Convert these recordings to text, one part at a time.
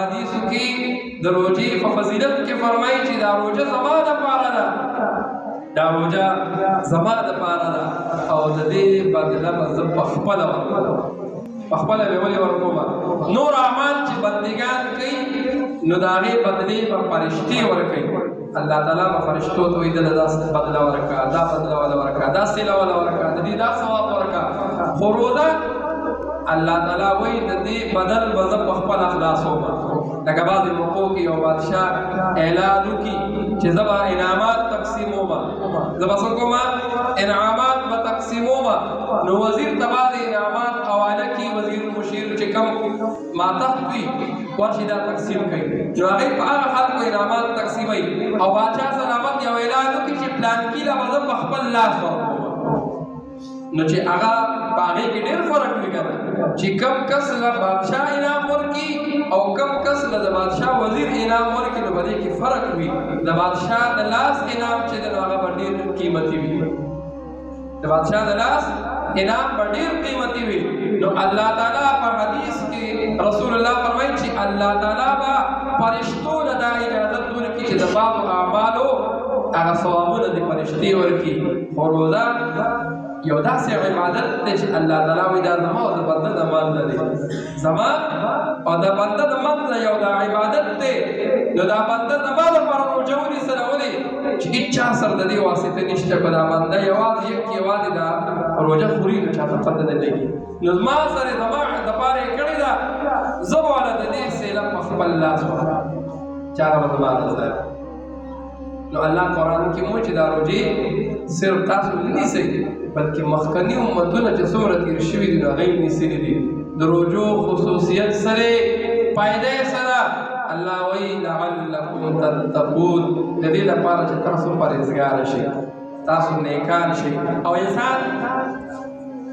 حدیثو کې د روژې په فضیلت کې فرمایي چې دا روژه زما دپاره ده، دا روژه زما دپاره ده او د دې بدله به زه پخپله ورکوم. پخپله به ولې ورکوم؟ نور اعمال چې بندګان کوي نو د هغې بدلې به فرشتې ورکوي. الله تعالی به فرشتو ته وایي دله دا بدله ورکړه، دا بدله وله ورکړه، دا صله وله ورکړه، د دې دا ثواب ورکړه. خو روژه الله تعالی وایي د دې بدل به زه پخپله خلاصوم. لکه بعضې موقعو کې یو بادشاه اعلان وکړي چې زه به انعامات تقسیموم، زه به څه کوم؟ انعامات به تقسیموم. نو وزیر ته بعضې انعامات حواله کړي، وزیر مشیر چې کوم ماتحت وي ورشي دا تقسیم کوي. نو هغې په هغه خلکو انعامات تقسیموي او بادشاه سلامت یو اعلان وکړي چې پلانکي له به زه په خپل لاس ورکوم. نو چې هغه په هغې کې ډېر فرق وي که نه، چې کم کس له بادشاه انعام ورکړي او کم کس له د بادشاه وزیر انعام ورکړي نو په دې کې فرق وي. د بادشاه د لاس انعام چې دی نو هغه به ډېر قیمتي وي، د بادشاه د لاس انعام به ډېر قیمتي وي. نو الله تعالی په حدیث کې رسول الله فرمایي چې الله تعالی به فرشتو له دا اجازت ورکړي چې د بعضو اعمالو هغه ثوابونه د فرشتې ورکړي. خو روژه یو داسې عبادت دی چې الله تعالی وایي دا زما او د بنده د منځه دی، زما او د بنده د منځه یو دا عبادت دی. نو دا بنده زما لپاره روژه ونیسله، ولې چې هېچا سره د دې واسطه نشته. که دا بنده یوازې دا روژه خوري نو چاته پته نه لګي. نو زما سره زما دپاره یې کړې ده، زه به والا د دې سیله په خپل لاس ورکړم، چا به زما رضا. نو الله قرآن کې مو چې دا روژې صرف تاسو نه نیسئ بلکې مخکني امتونه چې څومره تېر شوي دي نو هغه یې نیسلي دي. د روژو خصوصیت سره فایده یې سره الله وایي لعلکم تتقون، د دې لپاره چې تاسو پرهیزګاره شئ، تاسو نیکان شئ. او انسان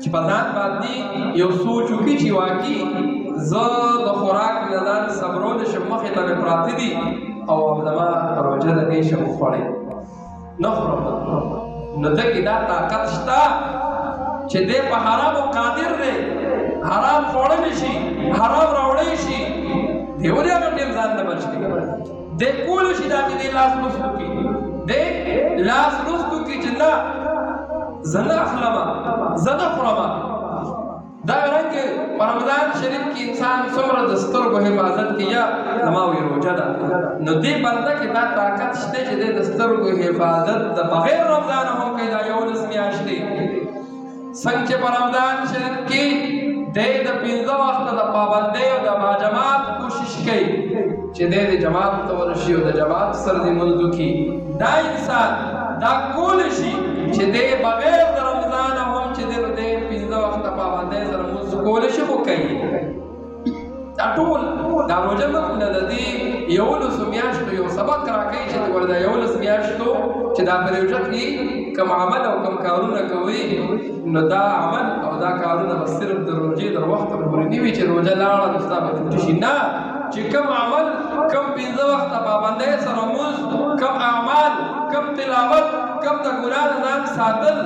چې په ځان باندې یو سوچ وکړي چې واقعي زه د خوراک نه ځان صبرولی شم، مخې ته مې پراته دي او زما روژه د دې شم خوړی نه خورم، نو ده کې دا طاقت شته چې دی په حرامو قادر دی، حرام خوړلی شي، حرام راوړی شي. دی ولې هغه ټیم ځان نه بچ کړي؟ دی کولی شي دا چې دی لاس رستو کړي، دی لاس رستو کړي چې نه زه نه اخلمه، زه نه خورمه. دا رنګې په رمضان شریف کې انسان څومره د سترګو حفاظت کوي، یا زما وایي روژه ده، نو دې بنده کې دا طاقت شته چې دی د سترګو حفاظت د بغیر رمضانه هم کوي. دا 11 میاشتې څنګه چې په رمضان شریف کې دی د 15 وخته د پابندۍ او د باجماعت کوشش کوي چې دی د جماعت ته ورشي او د جماعت سره دې لمونځ وکړي. دا انسان دا کولی شي چې دی بغیر د رمضانه هم چې دی نو دی 15 وخته پابندۍ سره لمونځ کولی شي، خو کوي. دا ټول دا روژه موږ له د دې 11 میاشتو یو سبق راکوي چې ګوره دا 11 میاشتو چې دا په روژه کې کوم عمل او کوم کارونه کوي نو دا عمل او دا کارونه به صرف د روژې تر وخته پورې نه وي چې روژه لاړه نو ستا به چوټي شي. نه، چې کوم عمل کوم 15 وخته پابندۍ سره لمونځ، کوم اعمال، کوم تلاوت، کوم د ګناه نه ځان ساتل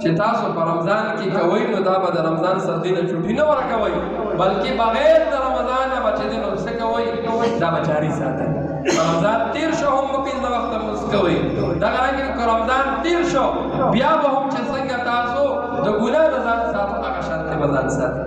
چې تاسو په رمضان کې کوئ نو دا به د رمضان سردي نه چوټي نه ورکوئ بلکې بغیر د رمضانه به چې دی نو څه کوئ دا به جاري ساتئ. رمضان تیر شو هم به 15 وخته لمونځ کوئ. دغه رنګې که رمضان تیر شو بیا به هم چې څنګه تاسو د ګناه نه ځان ساتو هغه شانتې به ځان ساتئ.